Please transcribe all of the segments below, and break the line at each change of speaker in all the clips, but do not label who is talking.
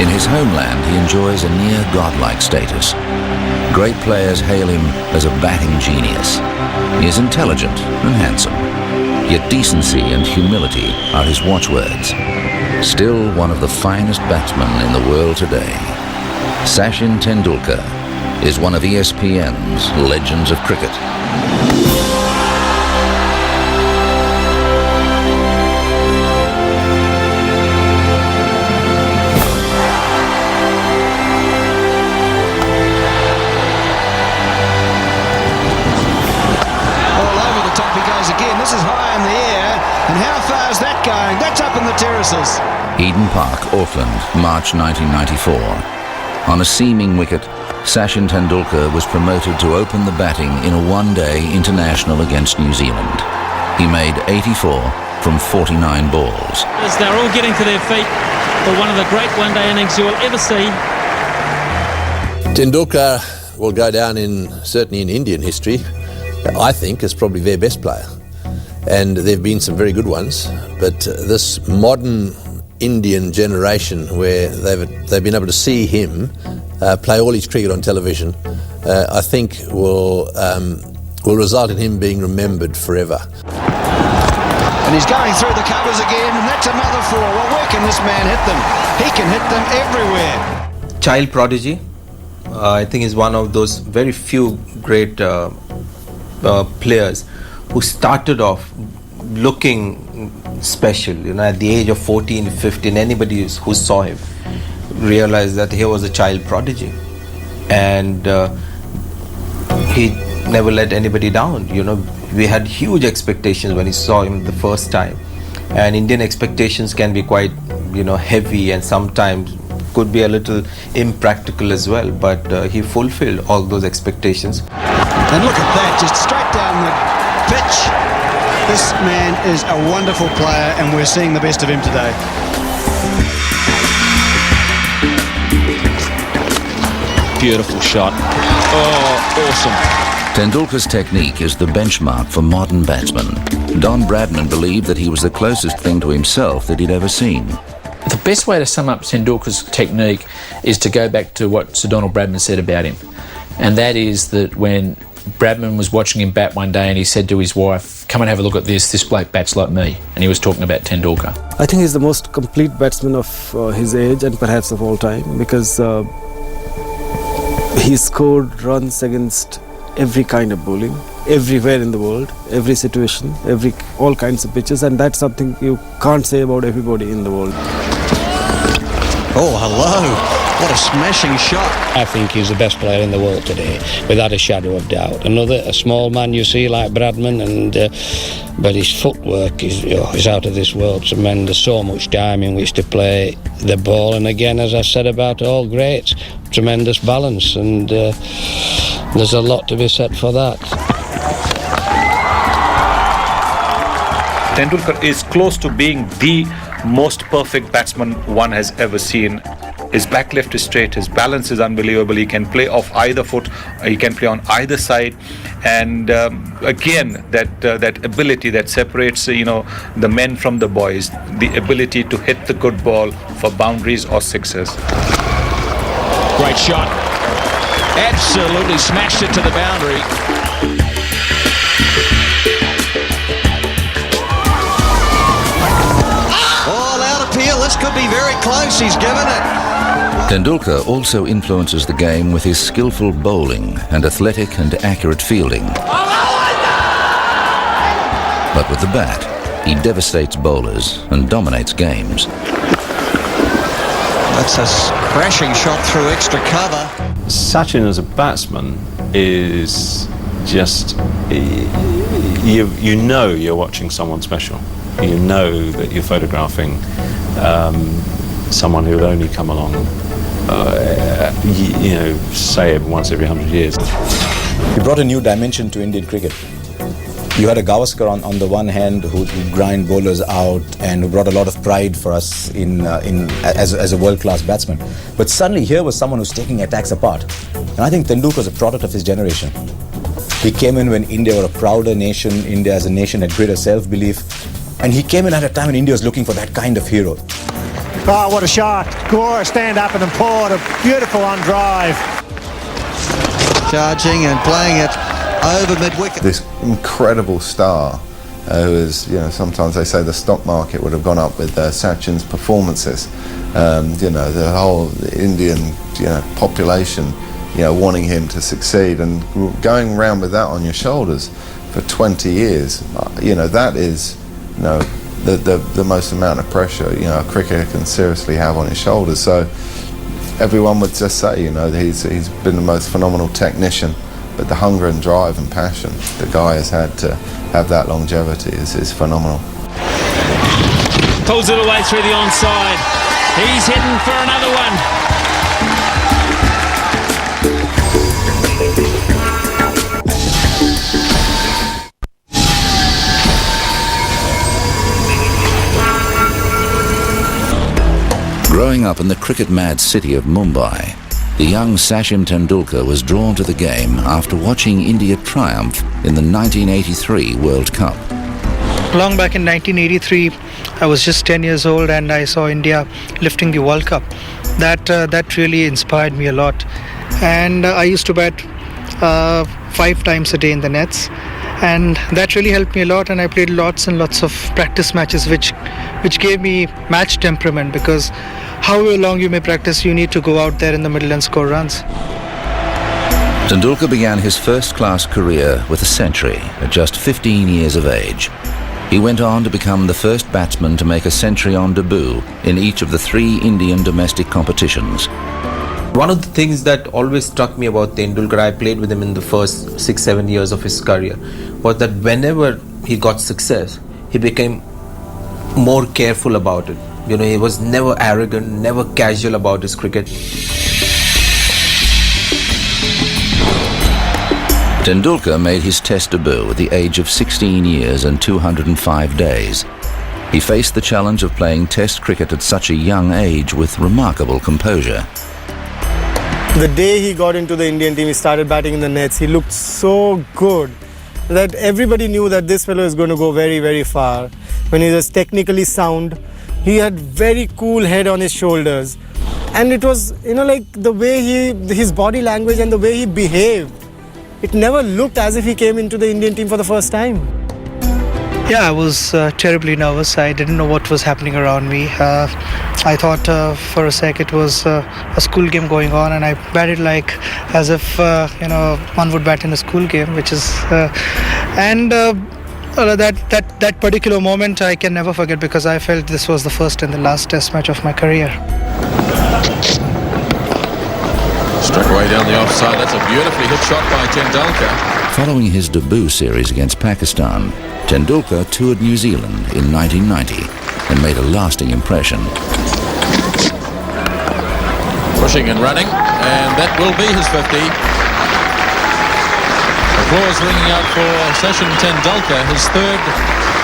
In his homeland, he enjoys a near godlike status. Great players hail him as a batting genius. He is intelligent and handsome, yet decency and humility are his watchwords. Still one of the finest batsmen in the world today, Sachin Tendulkar is one of ESPN's legends of cricket.
This is high in the air, and how far is that going? That's up in the terraces.
Eden Park, Auckland, March 1994. On a seaming wicket, Sachin Tendulkar was promoted to open the batting in a one-day international against New Zealand. He made 84 from 49 balls.
As they're all getting to their feet for one of the great one-day innings you will ever see.
Tendulkar will go down certainly in Indian history, I think, as probably their best player. And there have been some very good ones, but this modern Indian generation where they've been able to see him play all his cricket on television, I think will result in him being remembered forever.
And he's going through the covers again, and that's another four. Well, where can this man hit them? He can hit them everywhere.
Child prodigy, I think, is one of those very few great players who started off looking special. At the age of 14, 15, anybody who saw him realized that he was a child prodigy, and he never let anybody down. We had huge expectations when we saw him the first time, and Indian expectations can be quite heavy and sometimes could be a little impractical as well, but he fulfilled all those expectations.
And look at that, just straight down the pitch. This man is a wonderful player, and we're seeing the best of him today.
Beautiful shot. Oh, awesome.
Tendulkar's technique is the benchmark for modern batsmen. Don Bradman believed that he was the closest thing to himself that he'd ever seen.
The best way to sum up Tendulkar's technique is to go back to what Sir Donald Bradman said about him. And that is that when Bradman was watching him bat one day and he said to his wife, "Come and have a look at this bloke bats like me." And he was talking about Tendulkar.
I think he's the most complete batsman of his age and perhaps of all time, because he scored runs against every kind of bowling, everywhere in the world, every situation, all kinds of pitches, and that's something you can't say about everybody in the world.
Oh, hello. What a smashing shot.
I think he's the best player in the world today, without a shadow of doubt. A small man you see like Bradman, but his footwork is out of this world. Tremendous, so much time in which to play the ball. And again, as I said about all greats, tremendous balance, and there's a lot to be said for that.
Tendulkar is close to being the most perfect batsman one has ever seen. His back left is straight, his balance is unbelievable, he can play off either foot, he can play on either side, and again, that ability that separates the men from the boys, the ability to hit the good ball for boundaries or sixes.
Great shot. Absolutely smashed it to the boundary.
All out appeal, this could be very close, he's given it.
Tendulkar also influences the game with his skillful bowling and athletic and accurate fielding. But with the bat, he devastates bowlers and dominates games.
That's a crashing shot through extra cover.
Sachin as a batsman is just, you know you're watching someone special. You know that you're photographing someone who will only come along, say once every 100 years.
He brought a new dimension to Indian cricket. You had a Gavaskar on the one hand who grind bowlers out and who brought a lot of pride for us as a world-class batsman. But suddenly here was someone who's taking attacks apart. And I think Tendulkar was a product of his generation. He came in when India were a prouder nation, India as a nation had greater self-belief, and he came in at a time when India was looking for that kind of hero.
Oh, what a shot. Gora stand up and then poured a beautiful on drive.
Charging and playing it over mid-wicket.
This incredible star who is, sometimes they say the stock market would have gone up with Sachin's performances. The whole Indian population wanting him to succeed, and going around with that on your shoulders for 20 years, that is the most amount of pressure a cricketer can seriously have on his shoulders. So everyone would just say he's been the most phenomenal technician, but the hunger and drive and passion the guy has had to have that longevity is phenomenal.
Pulls it away through the onside. He's heading for another one.
Growing up in the cricket-mad city of Mumbai, the young Sachin Tendulkar was drawn to the game after watching India triumph in the 1983 World Cup.
Long back in 1983, I was just 10 years old and I saw India lifting the World Cup. That really inspired me a lot. And I used to bat 5 times a day in the nets. And that really helped me a lot, and I played lots and lots of practice matches which gave me match temperament, because however long you may practice, you need to go out there in the middle and score runs.
Tendulkar began his first-class career with a century at just 15 years of age. He went on to become the first batsman to make a century on debut in each of the 3 Indian domestic competitions.
One of the things that always struck me about Tendulkar, I played with him in the first 6-7 years of his career, was that whenever he got success, he became more careful about it. He was never arrogant, never casual about his cricket.
Tendulkar made his Test debut at the age of 16 years and 205 days. He faced the challenge of playing Test cricket at such a young age with remarkable composure.
The day he got into the Indian team, he started batting in the nets. He looked so good that everybody knew that this fellow is going to go very, very far. When he was technically sound, he had very cool head on his shoulders. And it was, like the way his body language and the way he behaved, it never looked as if he came into the Indian team for the first time.
Yeah, I was terribly nervous. I didn't know what was happening around me. I thought for a sec it was a school game going on, and I batted like as if one would bat in a school game, which is that particular moment I can never forget, because I felt this was the first and the last Test match of my career.
Struck away down the offside. That's a beautifully hit shot by Tendulkar.
Following his debut series against Pakistan, Tendulkar toured New Zealand in 1990 and made a lasting impression.
Pushing and running, and that will be his 50. Applause ringing out for Sachin Tendulkar, his 3rd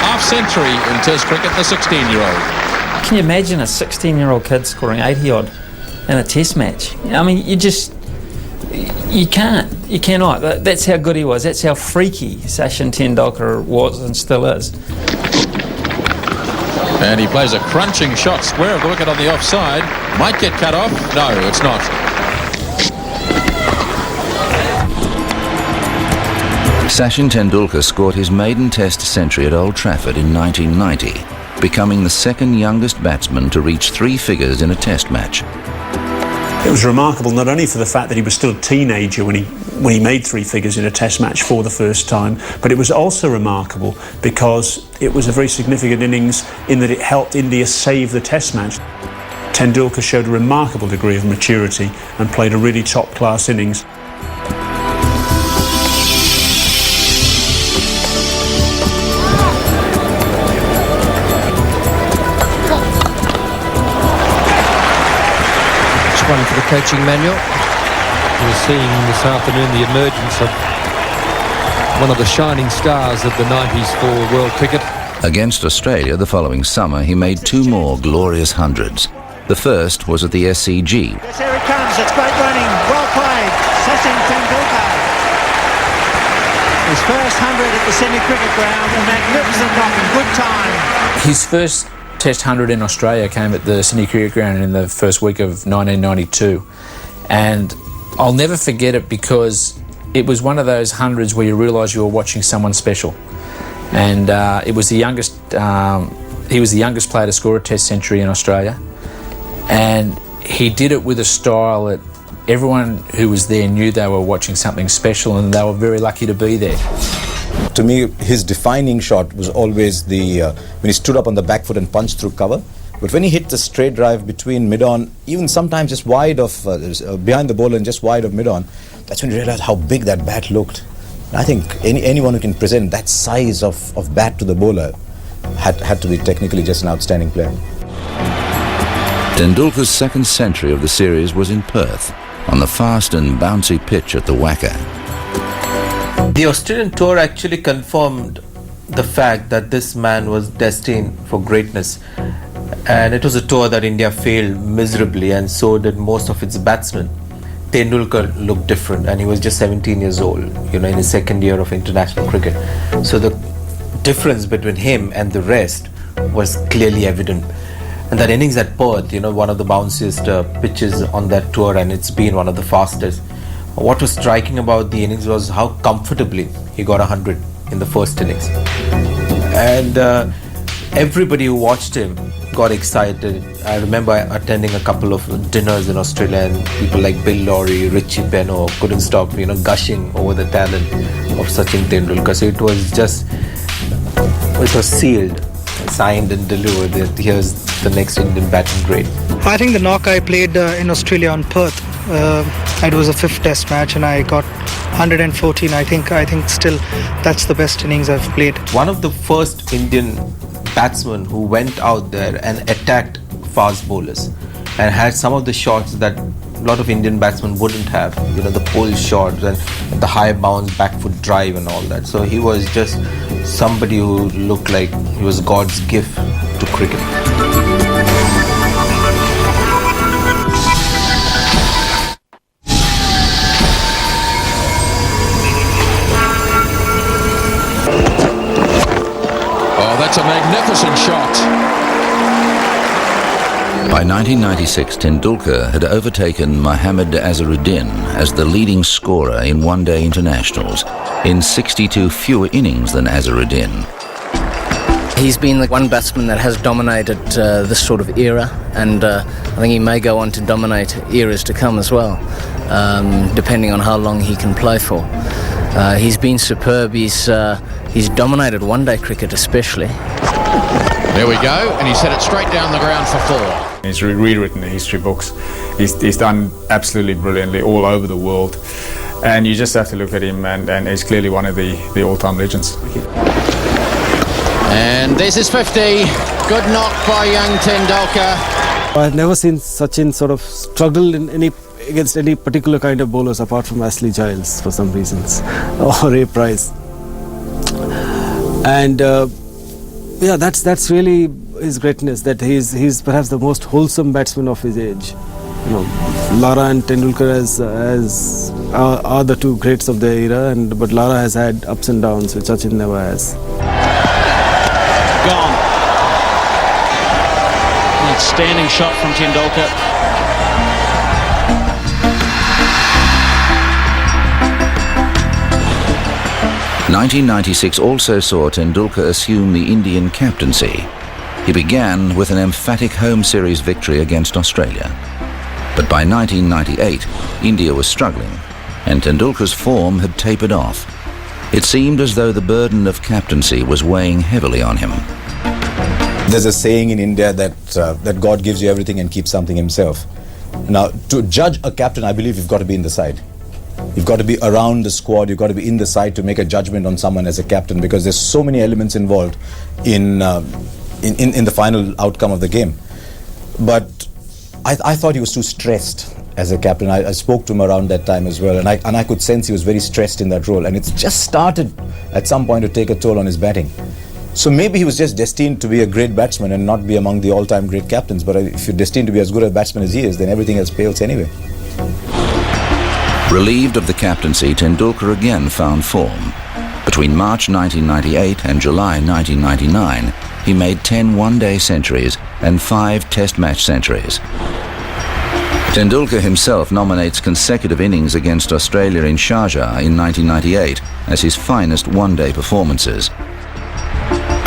half-century in Test cricket, the 16-year-old.
Can you imagine a 16-year-old kid scoring 80-odd in a Test match? I mean, you can't. You cannot. That's how good he was. That's how freaky Sachin Tendulkar was and still is.
And he plays a crunching shot square of the wicket on the offside. Might get cut off. No, it's not.
Sachin Tendulkar scored his maiden Test century at Old Trafford in 1990, becoming the 2nd youngest batsman to reach 3 figures in a Test match.
It was remarkable not only for the fact that he was still a teenager when he made 3 figures in a Test match for the first time, but it was also remarkable because it was a very significant innings in that it helped India save the Test match. Tendulkar showed a remarkable degree of maturity and played a really top-class innings.
One for the coaching manual. We're seeing this afternoon the emergence of one of the shining stars of the 90s for world cricket.
Against Australia the following summer, he made 2 more glorious hundreds. The first was at the SCG.
Yes, here it comes. It's great running. Well played. Sachin Tendulkar. His first 100 at the semi-cricket ground. A magnificent knock in good time.
His first Test 100 in Australia came at the Sydney Cricket Ground in the first week of 1992, and I'll never forget it because it was one of those hundreds where you realise you were watching someone special. And it was the youngest. He was the youngest player to score a Test century in Australia, and he did it with a style that everyone who was there knew they were watching something special, and they were very lucky to be there.
To me, his defining shot was always when he stood up on the back foot and punched through cover. But when he hit the straight drive between mid-on, even sometimes just wide of behind the bowler and just wide of mid-on, that's when you realize how big that bat looked. I think anyone who can present that size of bat to the bowler had to be technically just an outstanding player.
Tendulkar's second century of the series was in Perth, on the fast and bouncy pitch at the Wacker.
The Australian tour actually confirmed the fact that this man was destined for greatness, and it was a tour that India failed miserably, and so did most of its batsmen. Tendulkar looked different, and he was just 17 years old, in his second year of international cricket. So the difference between him and the rest was clearly evident. And that innings at Perth, one of the bounciest pitches on that tour, and it's been one of the fastest. What was striking about the innings was how comfortably he got 100 in the first innings. And everybody who watched him got excited. I remember attending a couple of dinners in Australia, and people like Bill Lawry, Richie Beno couldn't stop, gushing over the talent of Sachin Tendulkar. So it was sealed, signed and delivered that here's the next Indian batting great.
I think the knock I played in Australia on Perth, it was a 5th Test match, and I got 114. I think still that's the best innings I've played.
One of the first Indian batsmen who went out there and attacked fast bowlers and had some of the shots that a lot of Indian batsmen wouldn't have, the pull shots and the high bounce back foot drive and all that. So he was just somebody who looked like he was God's gift to cricket.
That's a magnificent shot.
By 1996, Tendulkar had overtaken Mohammad Azharuddin as the leading scorer in one-day internationals, in 62 fewer innings than Azharuddin.
He's been the one batsman that has dominated this sort of era, and I think he may go on to dominate eras to come as well, depending on how long he can play for. He's been superb. He's dominated one-day cricket especially.
There we go, and he's hit it straight down the ground for 4.
He's rewritten the history books. He's done absolutely brilliantly all over the world, and you just have to look at him, and he's clearly one of the all-time legends.
And this is 50. Good knock by young Tendulkar.
I've never seen Sachin sort of struggle against any particular kind of bowlers apart from Ashley Giles for some reasons, or Ray Price. And that's really his greatness, that he's perhaps the most wholesome batsman of his age. Lara and Tendulkar are the two greats of their era, but Lara has had ups and downs, which Sachin never has.
Gone. Outstanding shot from Tendulkar.
1996 also saw Tendulkar assume the Indian captaincy. He began with an emphatic home series victory against Australia. But by 1998, India was struggling, and Tendulkar's form had tapered off. It seemed as though the burden of captaincy was weighing heavily on him.
There's a saying in India that God gives you everything and keeps something himself. Now, to judge a captain, I believe you've got to be in the side. You've got to be around the squad, you've got to be in the side to make a judgment on someone as a captain, because there's so many elements involved in the final outcome of the game. But I thought he was too stressed as a captain. I spoke to him around that time as well, and I could sense he was very stressed in that role, and it's just started at some point to take a toll on his batting. So maybe he was just destined to be a great batsman and not be among the all-time great captains, but if you're destined to be as good a batsman as he is, then everything else pales anyway.
Relieved of the captaincy, Tendulkar again found form. Between March 1998 and July 1999, he made 10 one-day centuries and 5 test match centuries. Tendulkar himself nominates consecutive innings against Australia in Sharjah in 1998 as his finest one-day performances.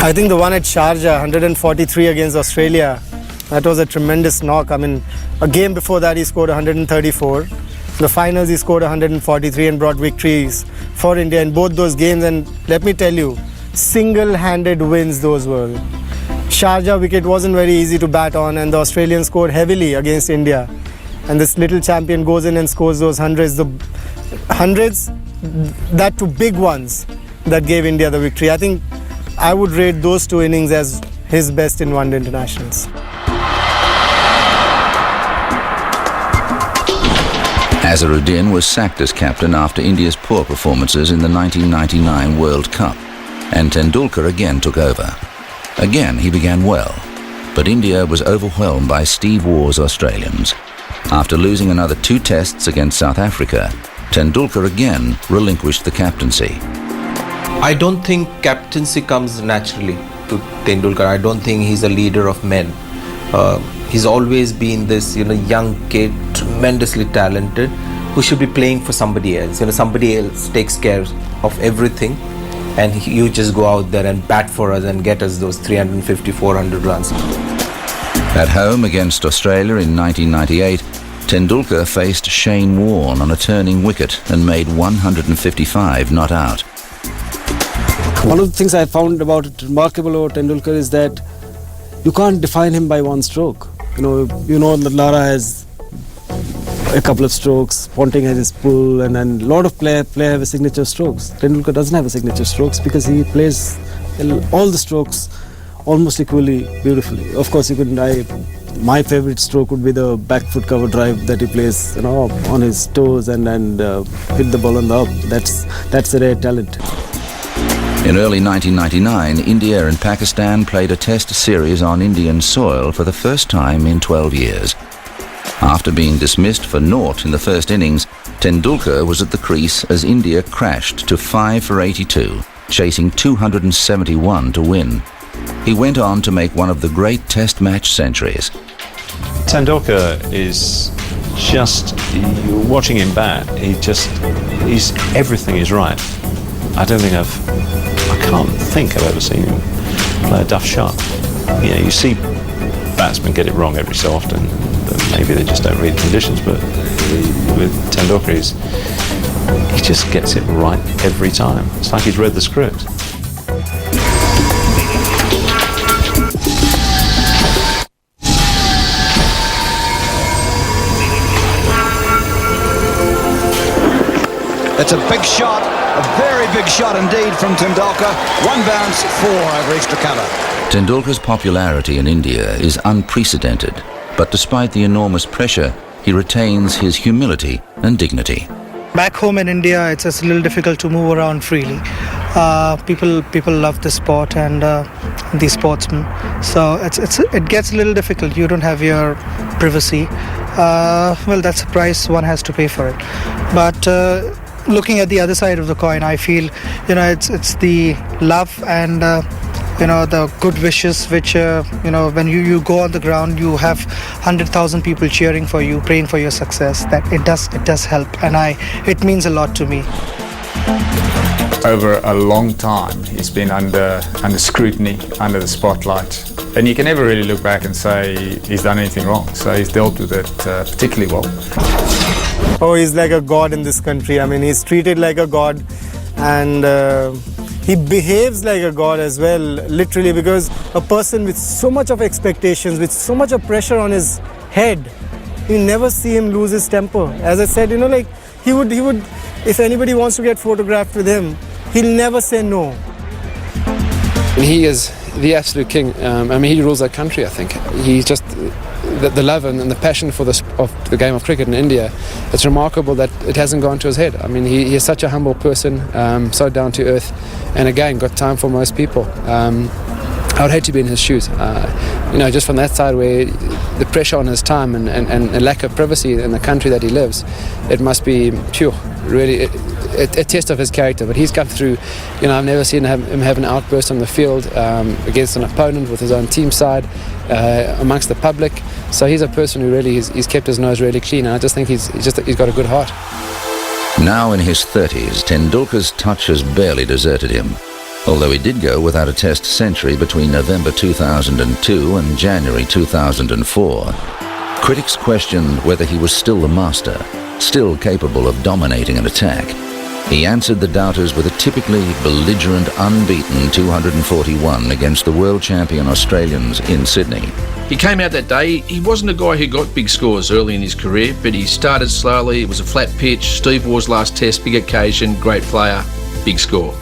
I think the one at Sharjah, 143 against Australia, that was a tremendous knock. I mean, a game before that he scored 134. The finals he scored 143 and brought victories for India in both those games. And let me tell you, single-handed wins those were. Sharjah wicket wasn't very easy to bat on, and the Australians scored heavily against India. And this little champion goes in and scores those hundreds. The hundreds, that two big ones that gave India the victory. I think I would rate those 2 innings as his best in one-day internationals.
Azharuddin was sacked as captain after India's poor performances in the 1999 World Cup, and Tendulkar again took over. Again he began well, but India was overwhelmed by Steve Waugh's Australians. After losing another 2 tests against South Africa, Tendulkar again relinquished the captaincy.
I don't think captaincy comes naturally to Tendulkar. I don't think he's a leader of men. He's always been this, young kid, tremendously talented, who should be playing for somebody else. Somebody else takes care of everything, and you just go out there and bat for us and get us those 350, 400 runs.
At home against Australia in 1998, Tendulkar faced Shane Warne on a turning wicket and made 155 not out.
One of the things I found remarkable about Tendulkar is that you can't define him by one stroke. That Lara has a couple of strokes, Ponting has his pull, and then a lot of players have signature strokes. Tendulkar doesn't have a signature strokes because he plays all the strokes almost equally beautifully. Of course, my favorite stroke would be the back foot cover drive that he plays, on his toes and hit the ball on the up. That's a rare talent.
In early 1999, India and Pakistan played a test series on Indian soil for the first time in 12 years. After being dismissed for naught in the first innings, Tendulkar was at the crease as India crashed to 5 for 82, chasing 271 to win. He went on to make one of the great test match centuries.
Tendulkar is just, you're watching him bat, everything is right. I can't think I've ever seen him play a duff shot. You see batsmen get it wrong every so often. Maybe they just don't read the conditions, but with Tendulkar, he just gets it right every time. It's like he's read the script.
It's a big shot, a very big shot indeed from Tendulkar. 1 bounce, 4 over extra cover.
Tendulkar's popularity in India is unprecedented, but despite the enormous pressure, he retains his humility and dignity.
Back home in India, it's a little difficult to move around freely. People love the sport and the sportsmen, so it gets a little difficult. You don't have your privacy. That's a price one has to pay for it. But looking at the other side of the coin, I feel it's the love and the good wishes which when you go on the ground, you have 100,000 people cheering for you, praying for your success. That it does help, and it means a lot to me.
Over a long time, he's been under scrutiny, under the spotlight, and you can never really look back and say he's done anything wrong. So he's dealt with it particularly well.
Oh, he's like a god in this country. I mean, he's treated like a god, and he behaves like a god as well, literally, because a person with so much of expectations, with so much of pressure on his head, you never see him lose his temper. As I said, he would, if anybody wants to get photographed with him, he'll never say no.
He is the absolute king. He rules that country, I think. He's just the love and the passion for the game of cricket in India. It's remarkable that it hasn't gone to his head. I mean, he is such a humble person, so down to earth, and again, got time for most people. I would hate to be in his shoes. Just from that side where the pressure on his time and lack of privacy in the country that he lives, it must be pure. Really, a test of his character. But he's come through. You know, I've never seen him have an outburst on the field against an opponent with his own team side, amongst the public. So he's a person who really he's kept his nose really clean, and I just think he's got a good heart.
Now in his 30s, Tendulkar's touch has barely deserted him, although he did go without a Test century between November 2002 and January 2004. Critics questioned whether he was still the master, still capable of dominating an attack. He answered the doubters with a typically belligerent, unbeaten 241 against the world champion Australians in Sydney.
He came out that day. He wasn't a guy who got big scores early in his career, but he started slowly. It was a flat pitch. Steve Waugh's last Test, big occasion, great player, big score.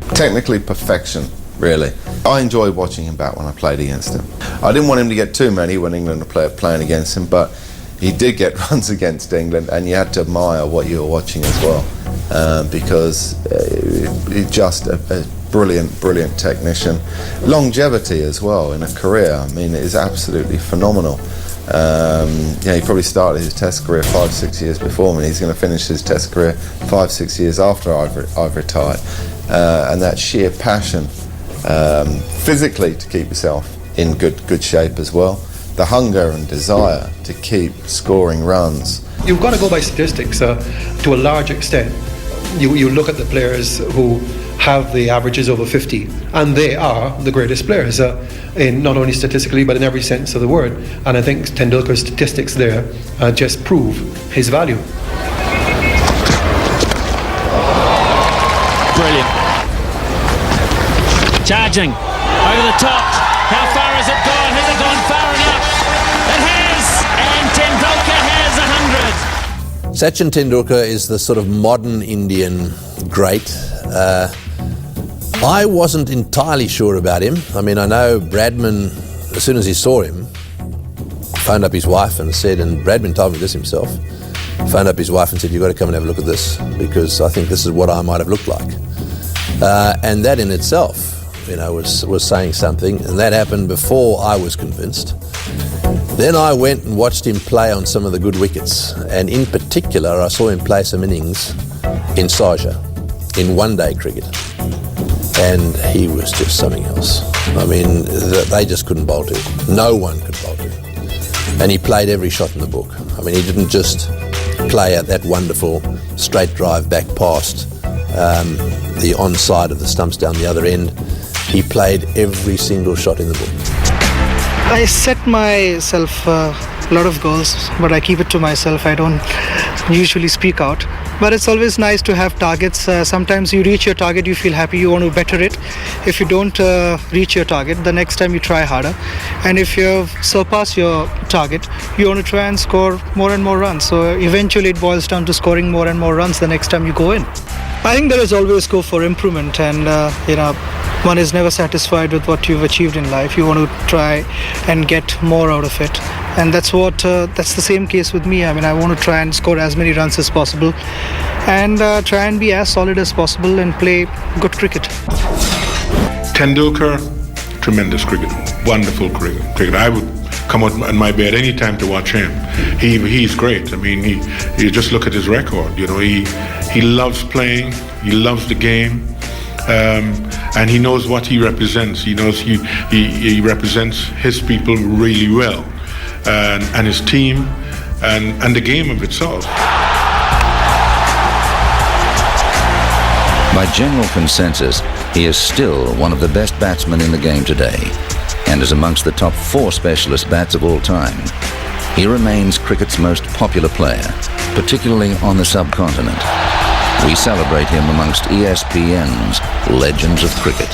Technically perfection, really. I enjoyed watching him bat when I played against him. I didn't want him to get too many when England were playing against him, but he did get runs against England, and you had to admire what you were watching as well, because he's just a brilliant technician. Longevity as well in a career, I mean, it is absolutely phenomenal. He probably started his Test career 5-6 years before me. He's going to finish his Test career 5-6 years after I've retired. And that sheer passion, physically, to keep yourself in good shape as well. The hunger and desire to keep scoring runs.
You've got to go by statistics to a large extent. You look at the players who have the averages over 50, and they are the greatest players, in not only statistically but in every sense of the word. And I think Tendulkar's statistics there just prove his value.
Brilliant. Charging over the top. How far has it gone? Has it gone far enough? It has, and Tendulkar has 100.
Sachin Tendulkar is the sort of modern Indian great. I wasn't entirely sure about him. I mean, I know Bradman, as soon as he saw him, phoned up his wife and said, and Bradman told me this himself, phoned up his wife and said, you've got to come and have a look at this, because I think this is what I might have looked like. And that in itself, you know, was saying something, and that happened before I was convinced. Then I went and watched him play on some of the good wickets, and in particular I saw him play some innings in Sharjah, in one-day cricket, and he was just something else. I mean, they just couldn't bowl to him. No one could bowl to him. And he played every shot in the book. I mean, he didn't just play at that wonderful straight drive back past the onside of the stumps down the other end. He played every single shot in the book.
I set myself a lot of goals, but I keep it to myself. I don't usually speak out. But it's always nice to have targets. Sometimes you reach your target, you feel happy, you want to better it. If you don't reach your target, the next time you try harder. And if you surpass your target, you want to try and score more and more runs. So eventually it boils down to scoring more and more runs the next time you go in. I think there is always scope for improvement, and one is never satisfied with what you've achieved in life. You want to try and get more out of it, and that's the same case with me. I mean, I want to try and score as many runs as possible, and try and be as solid as possible and play good cricket.
Tendulkar, tremendous cricket, wonderful cricket. I would come out in my bed any time to watch him. He's great. I mean, you just look at his record. You know, he loves playing. He loves the game. And he knows what he represents. He knows he represents his people really well, and his team, and the game of itself.
By general consensus, he is still one of the best batsmen in the game today, and is amongst the top 4 specialist bats of all time. He remains cricket's most popular player, particularly on the subcontinent. We celebrate him amongst ESPN's legends of cricket.